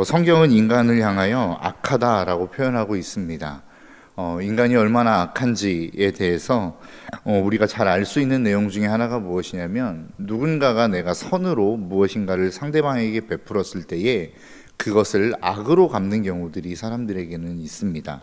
성경은 인간을 향하여 악하다라고 표현하고 있습니다. 인간이 얼마나 악한지에 대해서 우리가 잘 알 수 있는 내용 중에 하나가 무엇이냐면, 누군가가 내가 선으로 무엇인가를 상대방에게 베풀었을 때에 그것을 악으로 갚는 경우들이 사람들에게는 있습니다.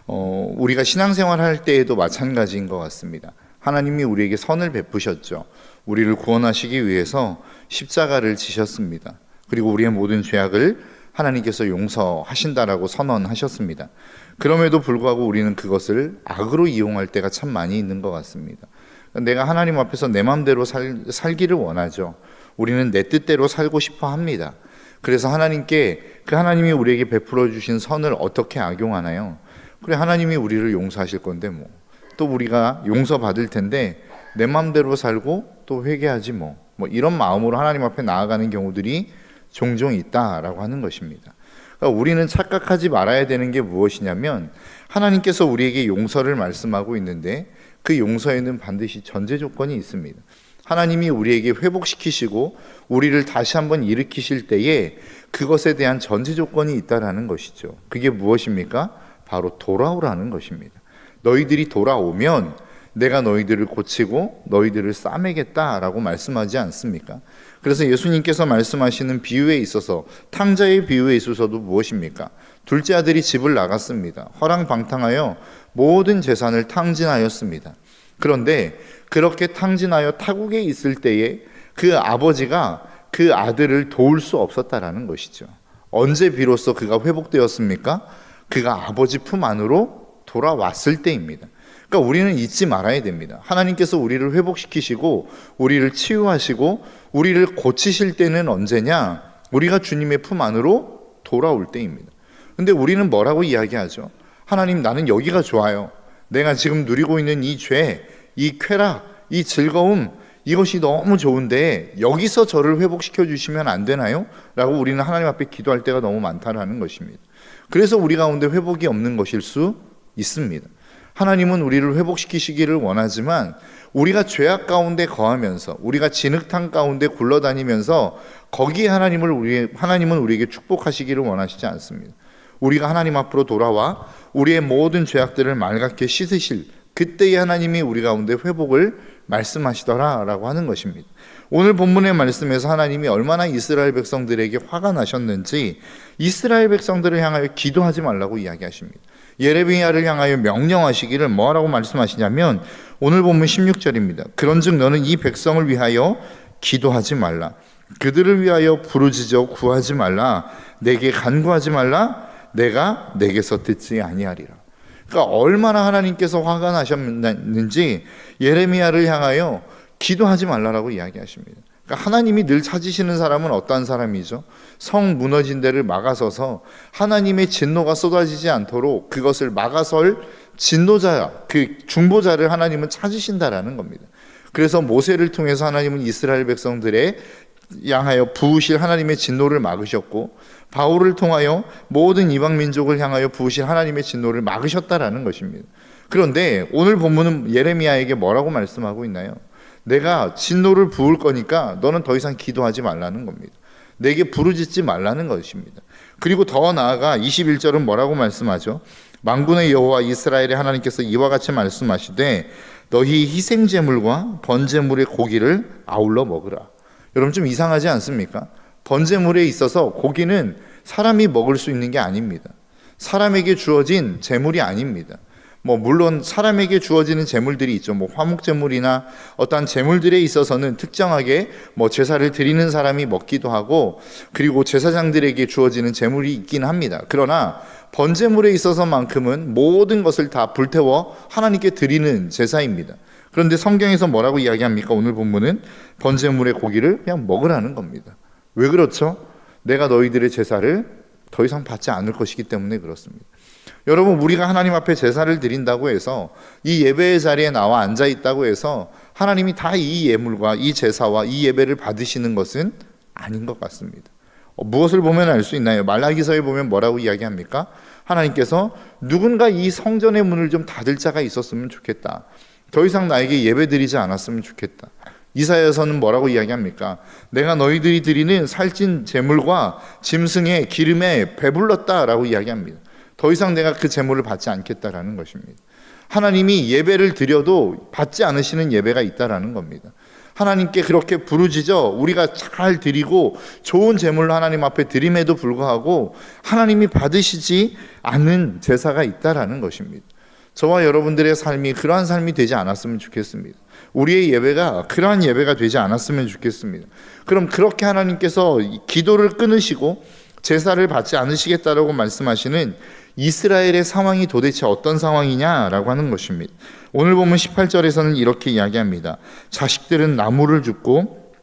우리가 신앙생활 할 때에도 마찬가지인 것 같습니다. 하나님이 우리에게 선을 베푸셨죠. 우리를 구원하시기 위해서 십자가를 지셨습니다. 그리고 우리의 모든 죄악을 하나님께서 용서하신다라고 선언하셨습니다. 그럼에도 불구하고 우리는 그것을 악으로 이용할 때가 참 많이 있는 것 같습니다. 내가 하나님 앞에서 내 마음대로 살기를 원하죠. 우리는 내 뜻대로 살고 싶어 합니다. 그래서 하나님께 그 하나님이 우리에게 베풀어 주신 선을 어떻게 악용하나요? 그래, 하나님이 우리를 용서하실 건데 또 우리가 용서받을 텐데 내 마음대로 살고 또 회개하지 이런 마음으로 하나님 앞에 나아가는 경우들이 종종 있다라고 하는 것입니다. 그러니까 우리는 착각하지 말아야 되는 게 무엇이냐면, 하나님께서 우리에게 용서를 말씀하고 있는데 그 용서에는 반드시 전제 조건이 있습니다. 하나님이 우리에게 회복시키시고 우리를 다시 한번 일으키실 때에 그것에 대한 전제 조건이 있다라는 것이죠. 그게 무엇입니까? 바로 돌아오라는 것입니다. 너희들이 돌아오면 내가 너희들을 고치고 너희들을 싸매겠다라고 말씀하지 않습니까? 그래서 예수님께서 말씀하시는 비유에 있어서, 탕자의 비유에 있어서도 무엇입니까? 둘째 아들이 집을 나갔습니다. 허랑방탕하여 모든 재산을 탕진하였습니다. 그런데 그렇게 탕진하여 타국에 있을 때에 그 아버지가 그 아들을 도울 수 없었다라는 것이죠. 언제 비로소 그가 회복되었습니까? 그가 아버지 품 안으로 돌아왔을 때입니다. 그러니까 우리는 잊지 말아야 됩니다. 하나님께서 우리를 회복시키시고 우리를 치유하시고 우리를 고치실 때는 언제냐? 우리가 주님의 품 안으로 돌아올 때입니다. 근데 우리는 뭐라고 이야기하죠? 하나님, 나는 여기가 좋아요. 내가 지금 누리고 있는 이 죄, 이 쾌락, 이 즐거움, 이것이 너무 좋은데 여기서 저를 회복시켜 주시면 안 되나요? 라고 우리는 하나님 앞에 기도할 때가 너무 많다는 것입니다. 그래서 우리 가운데 회복이 없는 것일 수 있습니다. 하나님은 우리를 회복시키시기를 원하지만 우리가 죄악 가운데 거하면서, 우리가 진흙탕 가운데 굴러다니면서 거기에 하나님은 우리에게 축복하시기를 원하시지 않습니다. 우리가 하나님 앞으로 돌아와 우리의 모든 죄악들을 맑게 씻으실 그때에 하나님이 우리 가운데 회복을 말씀하시더라라고 하는 것입니다. 오늘 본문의 말씀에서 하나님이 얼마나 이스라엘 백성들에게 화가 나셨는지 이스라엘 백성들을 향하여 기도하지 말라고 이야기하십니다. 예레미야를 향하여 명령하시기를 뭐라고 말씀하시냐면, 오늘 본문 16절입니다. 그런즉 너는 이 백성을 위하여 기도하지 말라. 그들을 위하여 부르짖어 구하지 말라. 내게 간구하지 말라. 내가 내게서 듣지 아니하리라. 그러니까 얼마나 하나님께서 화가 나셨는지 예레미야를 향하여 기도하지 말라라고 이야기하십니다. 그러니까 하나님이 늘 찾으시는 사람은 어떠한 사람이죠? 성 무너진 데를 막아서서 하나님의 진노가 쏟아지지 않도록 그것을 막아설 진노자, 그 중보자를 하나님은 찾으신다라는 겁니다. 그래서 모세를 통해서 하나님은 이스라엘 백성들의 향하여 부으실 하나님의 진노를 막으셨고, 바울을 통하여 모든 이방 민족을 향하여 부으실 하나님의 진노를 막으셨다라는 것입니다. 그런데 오늘 본문은 예레미야에게 뭐라고 말씀하고 있나요? 내가 진노를 부을 거니까 너는 더 이상 기도하지 말라는 겁니다. 내게 부르짖지 말라는 것입니다. 그리고 더 나아가 21절은 뭐라고 말씀하죠? 만군의 여호와 이스라엘의 하나님께서 이와 같이 말씀하시되 너희 희생제물과 번제물의 고기를 아울러 먹으라. 여러분, 좀 이상하지 않습니까? 번제물에 있어서 고기는 사람이 먹을 수 있는 게 아닙니다. 사람에게 주어진 제물이 아닙니다. 물론 사람에게 주어지는 제물들이 있죠. 화목제물이나 어떠한 제물들에 있어서는 특정하게 제사를 드리는 사람이 먹기도 하고, 그리고 제사장들에게 주어지는 제물이 있긴 합니다. 그러나 번제물에 있어서만큼은 모든 것을 다 불태워 하나님께 드리는 제사입니다. 그런데 성경에서 뭐라고 이야기합니까? 오늘 본문은 번제물의 고기를 그냥 먹으라는 겁니다. 왜 그렇죠? 내가 너희들의 제사를 더 이상 받지 않을 것이기 때문에 그렇습니다. 여러분, 우리가 하나님 앞에 제사를 드린다고 해서, 이 예배의 자리에 나와 앉아 있다고 해서 하나님이 다 이 예물과 이 제사와 이 예배를 받으시는 것은 아닌 것 같습니다. 무엇을 보면 알 수 있나요? 말라기서에 보면 뭐라고 이야기합니까? 하나님께서 누군가 이 성전의 문을 좀 닫을 자가 있었으면 좋겠다. 더 이상 나에게 예배 드리지 않았으면 좋겠다. 이사야서는 뭐라고 이야기합니까? 내가 너희들이 드리는 살찐 제물과 짐승의 기름에 배불렀다라고 이야기합니다. 더 이상 내가 그 제물을 받지 않겠다라는 것입니다. 하나님이 예배를 드려도 받지 않으시는 예배가 있다라는 겁니다. 하나님께 그렇게 부르짖어 우리가 잘 드리고 좋은 제물로 하나님 앞에 드림에도 불구하고 하나님이 받으시지 않는 제사가 있다라는 것입니다. 저와 여러분들의 삶이 그러한 삶이 되지 않았으면 좋겠습니다. 우리의 예배가 그러한 예배가 되지 않았으면 좋겠습니다. 그럼 그렇게 하나님께서 기도를 끊으시고 제사를 받지 않으시겠다라고 말씀하시는 이스라엘의 상황이 도대체 어떤 상황이냐라고 하는 것입니다. 오늘 보면 18절에서는 이렇게 이야기합니다. 자식들은 나무를 줍고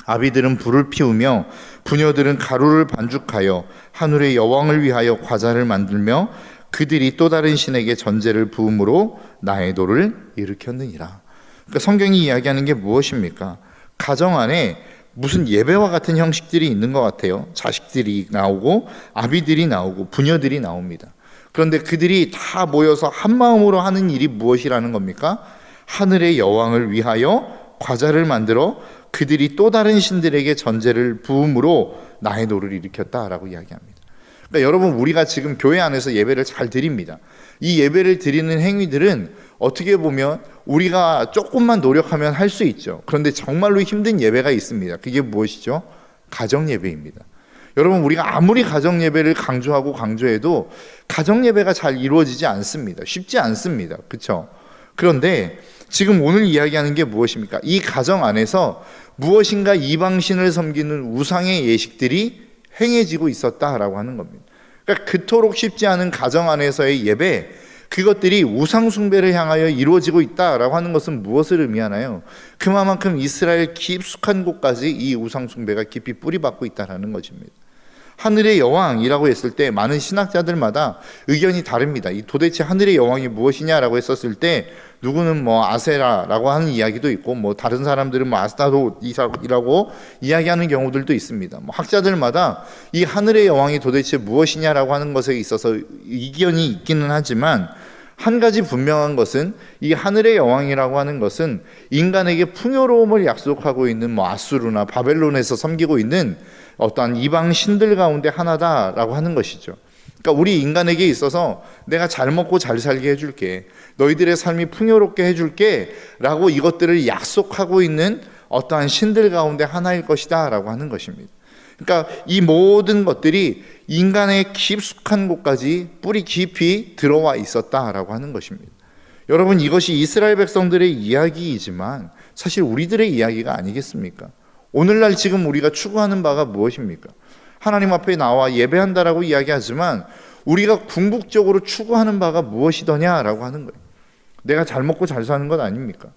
아비들은 불을 피우며 부녀들은 가루를 반죽하여 하늘의 여왕을 위하여 과자를 만들며 그들이 또 다른 신에게 전제를 부음으로 나의 도를 일으켰느니라. 그러니까 성경이 이야기하는 게 무엇입니까? 가정 안에 무슨 예배와 같은 형식들이 있는 것 같아요. 자식들이 나오고 아비들이 나오고 부녀들이 나옵니다. 그런데 그들이 다 모여서 한 마음으로 하는 일이 무엇이라는 겁니까? 하늘의 여왕을 위하여 과자를 만들어 그들이 또 다른 신들에게 전제를 부음으로 나의 도를 일으켰다라고 이야기합니다. 그러니까 여러분, 우리가 지금 교회 안에서 예배를 잘 드립니다. 이 예배를 드리는 행위들은 어떻게 보면 우리가 조금만 노력하면 할 수 있죠. 그런데 정말로 힘든 예배가 있습니다. 그게 무엇이죠? 가정 예배입니다. 여러분, 우리가 아무리 가정 예배를 강조하고 강조해도 가정 예배가 잘 이루어지지 않습니다. 쉽지 않습니다. 그렇죠? 그런데 지금 오늘 이야기하는 게 무엇입니까? 이 가정 안에서 무엇인가 이방신을 섬기는 우상의 예식들이 행해지고 있었다라고 하는 겁니다. 그러니까 그토록 쉽지 않은 가정 안에서의 예배, 그것들이 우상 숭배를 향하여 이루어지고 있다라고 하는 것은 무엇을 의미하나요? 그만큼 이스라엘 깊숙한 곳까지 이 우상 숭배가 깊이 뿌리박고 있다라는 것입니다. 하늘의 여왕이라고 했을 때 많은 신학자들마다 의견이 다릅니다. 이 도대체 하늘의 여왕이 무엇이냐라고 했었을 때 누구는 뭐 아세라라고 하는 이야기도 있고, 뭐 다른 사람들은 뭐 아스타롯이라고 이야기하는 경우들도 있습니다. 뭐 학자들마다 이 하늘의 여왕이 도대체 무엇이냐라고 하는 것에 있어서 의견이 있기는 하지만, 한 가지 분명한 것은 이 하늘의 여왕이라고 하는 것은 인간에게 풍요로움을 약속하고 있는 뭐 아수르나 바벨론에서 섬기고 있는 어떠한 이방 신들 가운데 하나다라고 하는 것이죠. 그러니까 우리 인간에게 있어서 내가 잘 먹고 잘 살게 해줄게, 너희들의 삶이 풍요롭게 해줄게 라고 이것들을 약속하고 있는 어떠한 신들 가운데 하나일 것이다 라고 하는 것입니다. 그러니까 이 모든 것들이 인간의 깊숙한 곳까지 뿌리 깊이 들어와 있었다라고 하는 것입니다. 여러분, 이것이 이스라엘 백성들의 이야기이지만 사실 우리들의 이야기가 아니겠습니까? 오늘날 지금 우리가 추구하는 바가 무엇입니까? 하나님 앞에 나와 예배한다라고 이야기하지만 우리가 궁극적으로 추구하는 바가 무엇이더냐라고 하는 거예요. 내가 잘 먹고 잘 사는 것 아닙니까?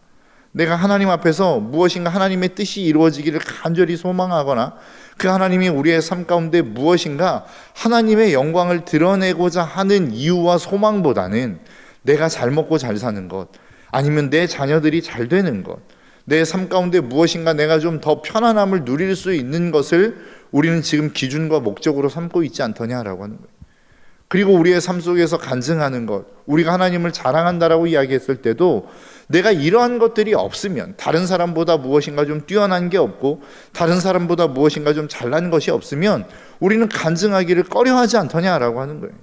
내가 하나님 앞에서 무엇인가 하나님의 뜻이 이루어지기를 간절히 소망하거나 그 하나님이 우리의 삶 가운데 무엇인가 하나님의 영광을 드러내고자 하는 이유와 소망보다는 내가 잘 먹고 잘 사는 것, 아니면 내 자녀들이 잘 되는 것, 내 삶 가운데 무엇인가 내가 좀 더 편안함을 누릴 수 있는 것을 우리는 지금 기준과 목적으로 삼고 있지 않더냐라고 하는 거예요. 그리고 우리의 삶 속에서 간증하는 것, 우리가 하나님을 자랑한다라고 이야기했을 때도 내가 이러한 것들이 없으면, 다른 사람보다 무엇인가 좀 뛰어난 게 없고 다른 사람보다 무엇인가 좀 잘난 것이 없으면 우리는 간증하기를 꺼려하지 않더냐라고 하는 거예요.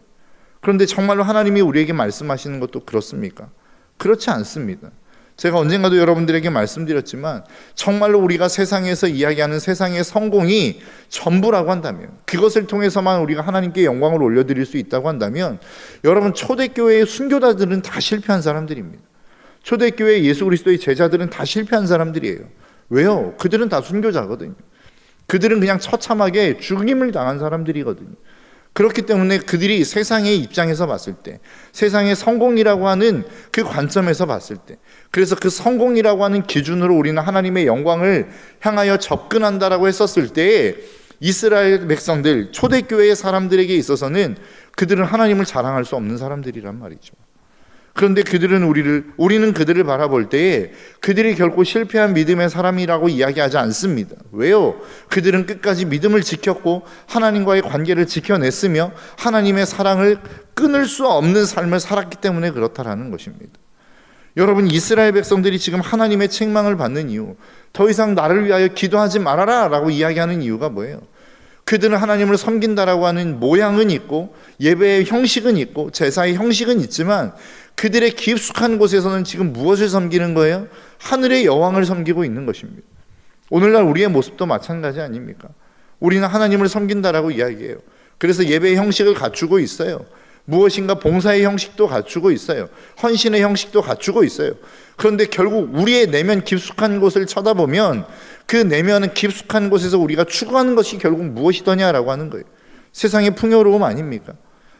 그런데 정말로 하나님이 우리에게 말씀하시는 것도 그렇습니까? 그렇지 않습니다. 제가 언젠가도 여러분들에게 말씀드렸지만 정말로 우리가 세상에서 이야기하는 세상의 성공이 전부라고 한다면, 그것을 통해서만 우리가 하나님께 영광을 올려드릴 수 있다고 한다면, 여러분, 초대교회의 순교자들은 다 실패한 사람들입니다. 초대교회 예수 그리스도의 제자들은 다 실패한 사람들이에요. 왜요? 그들은 다 순교자거든요. 그들은 그냥 처참하게 죽임을 당한 사람들이거든요. 그렇기 때문에 그들이 세상의 입장에서 봤을 때, 세상의 성공이라고 하는 그 관점에서 봤을 때, 그래서 그 성공이라고 하는 기준으로 우리는 하나님의 영광을 향하여 접근한다라고 했었을 때, 이스라엘 백성들, 초대교회의 사람들에게 있어서는 그들은 하나님을 자랑할 수 없는 사람들이란 말이죠. 그런데 우리는 그들을 바라볼 때에 그들이 결코 실패한 믿음의 사람이라고 이야기하지 않습니다. 왜요? 그들은 끝까지 믿음을 지켰고 하나님과의 관계를 지켜냈으며 하나님의 사랑을 끊을 수 없는 삶을 살았기 때문에 그렇다라는 것입니다. 여러분, 이스라엘 백성들이 지금 하나님의 책망을 받는 이유, 더 이상 나를 위하여 기도하지 말아라 라고 이야기하는 이유가 뭐예요? 그들은 하나님을 섬긴다라고 하는 모양은 있고 예배의 형식은 있고 제사의 형식은 있지만 그들의 깊숙한 곳에서는 지금 무엇을 섬기는 거예요? 하늘의 여왕을 섬기고 있는 것입니다. 오늘날 우리의 모습도 마찬가지 아닙니까? 우리는 하나님을 섬긴다라고 이야기해요. 그래서 예배의 형식을 갖추고 있어요. 무엇인가 봉사의 형식도 갖추고 있어요. 헌신의 형식도 갖추고 있어요. 그런데 결국 우리의 내면 깊숙한 곳을 쳐다보면 그 내면은 깊숙한 곳에서 우리가 추구하는 것이 결국 무엇이더냐라고 하는 거예요. 세상의 풍요로움 아닙니까?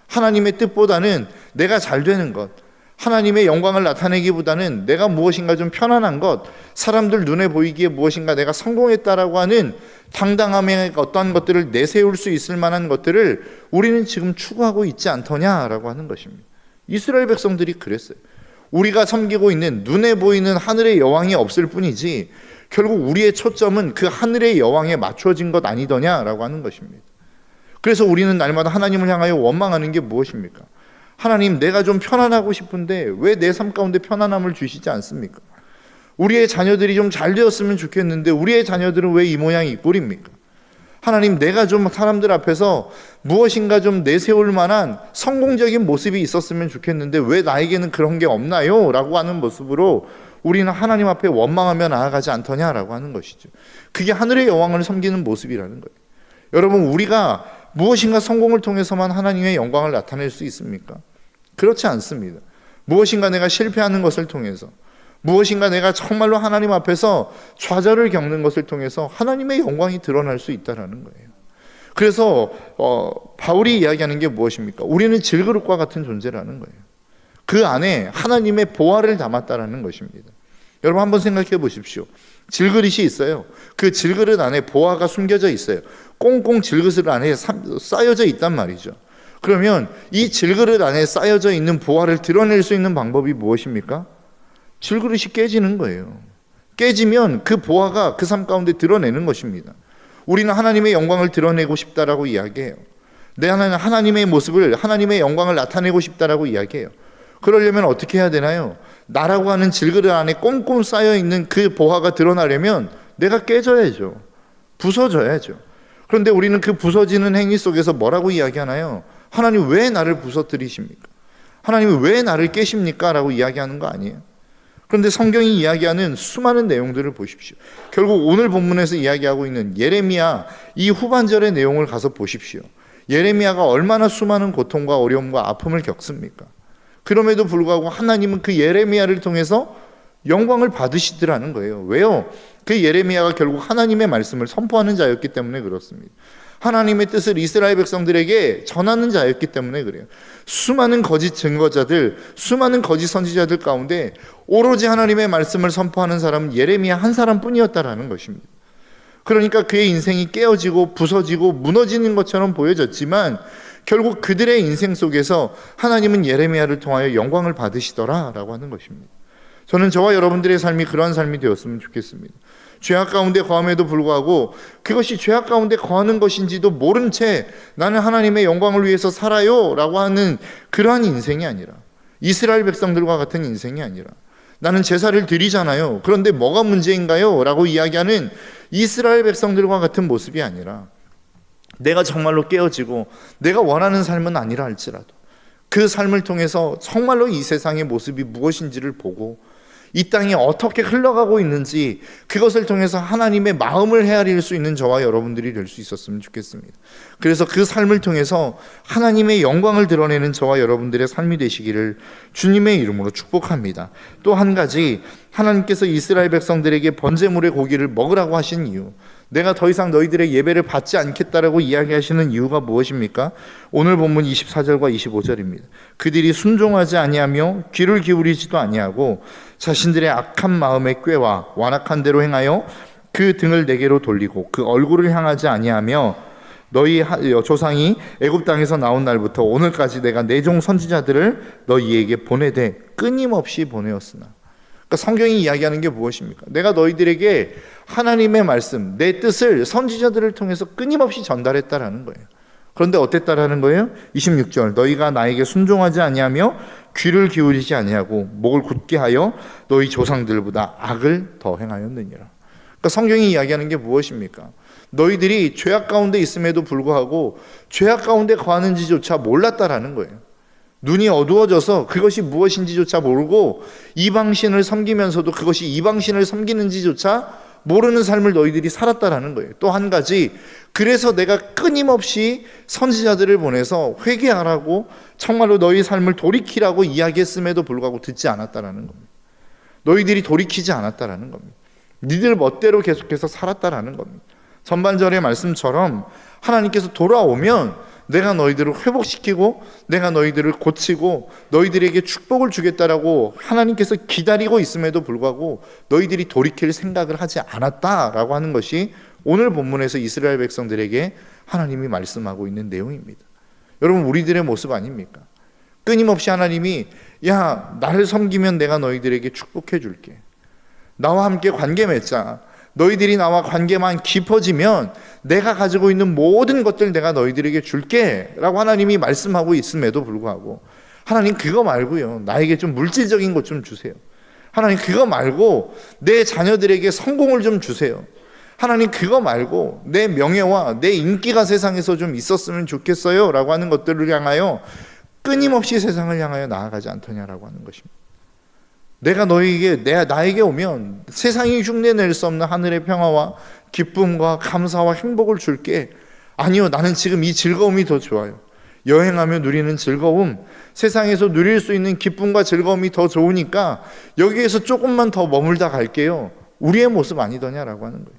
하나님의 뜻보다는 내가 잘 되는 것, 하나님의 영광을 나타내기보다는 내가 무엇인가 좀 편안한 것, 사람들 눈에 보이기에 무엇인가 내가 성공했다라고 하는 당당함의 어떠한 것들을 내세울 수 있을 만한 것들을 우리는 지금 추구하고 있지 않더냐라고 하는 것입니다. 이스라엘 백성들이 그랬어요. 우리가 섬기고 있는 눈에 보이는 하늘의 여왕이 없을 뿐이지 결국 우리의 초점은 그 하늘의 여왕에 맞춰진 것 아니더냐라고 하는 것입니다. 그래서 우리는 날마다 하나님을 향하여 원망하는 게 무엇입니까? 하나님, 내가 좀 편안하고 싶은데 왜 내 삶 가운데 편안함을 주시지 않습니까? 우리의 자녀들이 좀 잘 되었으면 좋겠는데 우리의 자녀들은 왜 이 모양 이 꼴입니까? 하나님, 내가 좀 사람들 앞에서 무엇인가 좀 내세울 만한 성공적인 모습이 있었으면 좋겠는데 왜 나에게는 그런 게 없나요? 라고 하는 모습으로 우리는 하나님 앞에 원망하며 나아가지 않더냐라고 하는 것이죠. 그게 하늘의 여왕을 섬기는 모습이라는 거예요. 여러분, 우리가 무엇인가 성공을 통해서만 하나님의 영광을 나타낼 수 있습니까? 그렇지 않습니다. 무엇인가 내가 실패하는 것을 통해서, 무엇인가 내가 정말로 하나님 앞에서 좌절을 겪는 것을 통해서 하나님의 영광이 드러날 수 있다는 거예요. 그래서 바울이 이야기하는 게 무엇입니까? 우리는 질그릇과 같은 존재라는 거예요. 그 안에 하나님의 보화를 담았다는 것입니다. 여러분, 한번 생각해 보십시오. 질그릇이 있어요. 그 질그릇 안에 보화가 숨겨져 있어요. 꽁꽁 질그릇 안에 쌓여져 있단 말이죠. 그러면 이 질그릇 안에 쌓여져 있는 보화를 드러낼 수 있는 방법이 무엇입니까? 질그릇이 깨지는 거예요. 깨지면 그 보화가 그 삶 가운데 드러내는 것입니다. 우리는 하나님의 영광을 드러내고 싶다라고 이야기해요. 내 하나는 하나님의 모습을, 하나님의 영광을 나타내고 싶다라고 이야기해요. 그러려면 어떻게 해야 되나요? 나라고 하는 질그릇 안에 꼼꼼 쌓여있는 그 보화가 드러나려면 내가 깨져야죠. 부서져야죠. 그런데 우리는 그 부서지는 행위 속에서 뭐라고 이야기하나요? 하나님, 왜 나를 부서뜨리십니까? 하나님이 왜 나를 깨십니까? 라고 이야기하는 거 아니에요? 그런데 성경이 이야기하는 수많은 내용들을 보십시오. 결국 오늘 본문에서 이야기하고 있는 예레미야 이 후반절의 내용을 가서 보십시오. 예레미야가 얼마나 수많은 고통과 어려움과 아픔을 겪습니까? 그럼에도 불구하고 하나님은 그 예레미야를 통해서 영광을 받으시더라는 거예요. 왜요? 그 예레미야가 결국 하나님의 말씀을 선포하는 자였기 때문에 그렇습니다. 하나님의 뜻을 이스라엘 백성들에게 전하는 자였기 때문에 그래요. 수많은 거짓 증거자들, 수많은 거짓 선지자들 가운데 오로지 하나님의 말씀을 선포하는 사람은 예레미야 한 사람뿐이었다라는 것입니다. 그러니까 그의 인생이 깨어지고 부서지고 무너지는 것처럼 보여졌지만 결국 그들의 인생 속에서 하나님은 예레미야를 통하여 영광을 받으시더라라고 하는 것입니다. 저는 저와 여러분들의 삶이 그러한 삶이 되었으면 좋겠습니다. 죄악 가운데 거함에도 불구하고 그것이 죄악 가운데 거하는 것인지도 모른 채 나는 하나님의 영광을 위해서 살아요 라고 하는 그러한 인생이 아니라, 이스라엘 백성들과 같은 인생이 아니라, 나는 제사를 드리잖아요, 그런데 뭐가 문제인가요? 라고 이야기하는 이스라엘 백성들과 같은 모습이 아니라, 내가 정말로 깨어지고 내가 원하는 삶은 아니라 할지라도 그 삶을 통해서 정말로 이 세상의 모습이 무엇인지를 보고 이 땅이 어떻게 흘러가고 있는지 그것을 통해서 하나님의 마음을 헤아릴 수 있는 저와 여러분들이 될 수 있었으면 좋겠습니다. 그래서 그 삶을 통해서 하나님의 영광을 드러내는 저와 여러분들의 삶이 되시기를 주님의 이름으로 축복합니다. 또 한 가지, 하나님께서 이스라엘 백성들에게 번제물의 고기를 먹으라고 하신 이유, 내가 더 이상 너희들의 예배를 받지 않겠다라고 이야기하시는 이유가 무엇입니까? 오늘 본문 24절과 25절입니다. 그들이 순종하지 아니하며 귀를 기울이지도 아니하고 자신들의 악한 마음의 꾀와 완악한 대로 행하여 그 등을 내게로 돌리고 그 얼굴을 향하지 아니하며 너희 조상이 애굽 땅에서 나온 날부터 오늘까지 내가 내 종 선지자들을 너희에게 보내되 끊임없이 보내었으나. 그러니까 성경이 이야기하는 게 무엇입니까? 내가 너희들에게 하나님의 말씀, 내 뜻을 선지자들을 통해서 끊임없이 전달했다라는 거예요. 그런데 어땠다라는 거예요? 26절, 너희가 나에게 순종하지 아니하며 귀를 기울이지 아니하고 목을 굳게 하여 너희 조상들보다 악을 더 행하였느니라. 그러니까 성경이 이야기하는 게 무엇입니까? 너희들이 죄악 가운데 있음에도 불구하고 죄악 가운데 거하는지조차 몰랐다라는 거예요. 눈이 어두워져서 그것이 무엇인지조차 모르고 이방신을 섬기면서도 그것이 이방신을 섬기는지조차 모르는 삶을 너희들이 살았다라는 거예요. 또 한 가지, 그래서 내가 끊임없이 선지자들을 보내서 회개하라고 정말로 너희 삶을 돌이키라고 이야기했음에도 불구하고 듣지 않았다라는 겁니다. 너희들이 돌이키지 않았다라는 겁니다. 니들 멋대로 계속해서 살았다라는 겁니다. 전반절의 말씀처럼 하나님께서 돌아오면 내가 너희들을 회복시키고 내가 너희들을 고치고 너희들에게 축복을 주겠다라고 하나님께서 기다리고 있음에도 불구하고 너희들이 돌이킬 생각을 하지 않았다라고 하는 것이 오늘 본문에서 이스라엘 백성들에게 하나님이 말씀하고 있는 내용입니다. 여러분, 우리들의 모습 아닙니까? 끊임없이 하나님이 야, 나를 섬기면 내가 너희들에게 축복해 줄게. 나와 함께 관계 맺자. 너희들이 나와 관계만 깊어지면 내가 가지고 있는 모든 것들 내가 너희들에게 줄게 라고 하나님이 말씀하고 있음에도 불구하고 하나님 그거 말고요, 나에게 좀 물질적인 것 좀 주세요. 하나님 그거 말고 내 자녀들에게 성공을 좀 주세요. 하나님 그거 말고 내 명예와 내 인기가 세상에서 좀 있었으면 좋겠어요 라고 하는 것들을 향하여 끊임없이 세상을 향하여 나아가지 않더냐라고 하는 것입니다. 내가 나에게 오면 세상이 흉내낼 수 없는 하늘의 평화와 기쁨과 감사와 행복을 줄게. 아니요, 나는 지금 이 즐거움이 더 좋아요. 여행하며 누리는 즐거움, 세상에서 누릴 수 있는 기쁨과 즐거움이 더 좋으니까 여기에서 조금만 더 머물다 갈게요. 우리의 모습 아니더냐라고 하는 거예요.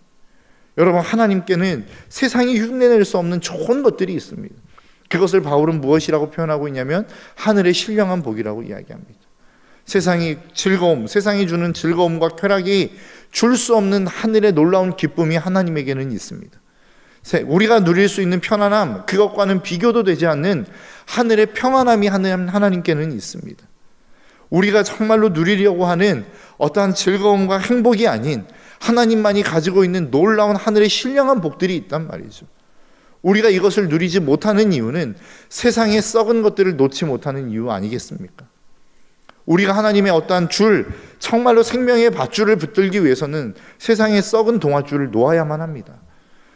여러분, 하나님께는 세상이 흉내낼 수 없는 좋은 것들이 있습니다. 그것을 바울은 무엇이라고 표현하고 있냐면 하늘의 신령한 복이라고 이야기합니다. 세상이 주는 즐거움과 쾌락이 줄 수 없는 하늘의 놀라운 기쁨이 하나님에게는 있습니다. 우리가 누릴 수 있는 편안함, 그것과는 비교도 되지 않는 하늘의 평안함이 하나님께는 있습니다. 우리가 정말로 누리려고 하는 어떠한 즐거움과 행복이 아닌 하나님만이 가지고 있는 놀라운 하늘의 신령한 복들이 있단 말이죠. 우리가 이것을 누리지 못하는 이유는 세상의 썩은 것들을 놓지 못하는 이유 아니겠습니까? 우리가 하나님의 어떠한 정말로 생명의 밧줄을 붙들기 위해서는 세상의 썩은 동아줄을 놓아야만 합니다.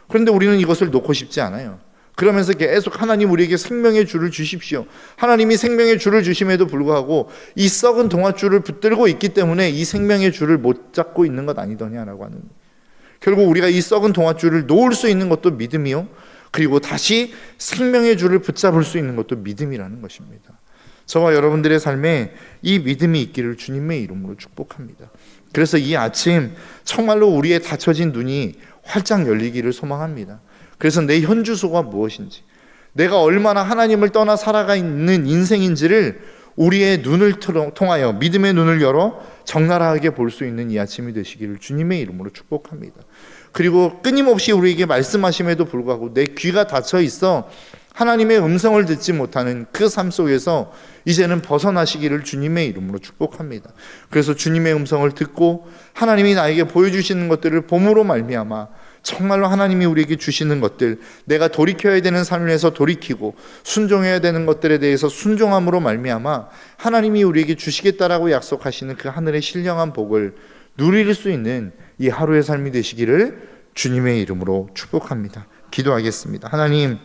그런데 우리는 이것을 놓고 싶지 않아요. 그러면서 계속 하나님 우리에게 생명의 줄을 주십시오. 하나님이 생명의 줄을 주심에도 불구하고 이 썩은 동아줄을 붙들고 있기 때문에 이 생명의 줄을 못 잡고 있는 것 아니더냐라고 하는 거예요. 결국 우리가 이 썩은 동아줄을 놓을 수 있는 것도 믿음이요, 그리고 다시 생명의 줄을 붙잡을 수 있는 것도 믿음이라는 것입니다. 저와 여러분들의 삶에 이 믿음이 있기를 주님의 이름으로 축복합니다. 그래서 이 아침 정말로 우리의 닫혀진 눈이 활짝 열리기를 소망합니다. 그래서 내 현주소가 무엇인지, 내가 얼마나 하나님을 떠나 살아가 있는 인생인지를 우리의 눈을 통하여 믿음의 눈을 열어 적나라하게 볼 수 있는 이 아침이 되시기를 주님의 이름으로 축복합니다. 그리고 끊임없이 우리에게 말씀하심에도 불구하고 내 귀가 닫혀 있어 하나님의 음성을 듣지 못하는 그 삶 속에서 이제는 벗어나시기를 주님의 이름으로 축복합니다. 그래서 주님의 음성을 듣고 하나님이 나에게 보여주시는 것들을 봄으로 말미암아 정말로 하나님이 우리에게 주시는 것들, 내가 돌이켜야 되는 삶에서 돌이키고 순종해야 되는 것들에 대해서 순종함으로 말미암아 하나님이 우리에게 주시겠다라고 약속하시는 그 하늘의 신령한 복을 누릴 수 있는 이 하루의 삶이 되시기를 주님의 이름으로 축복합니다. 기도하겠습니다. 하나님,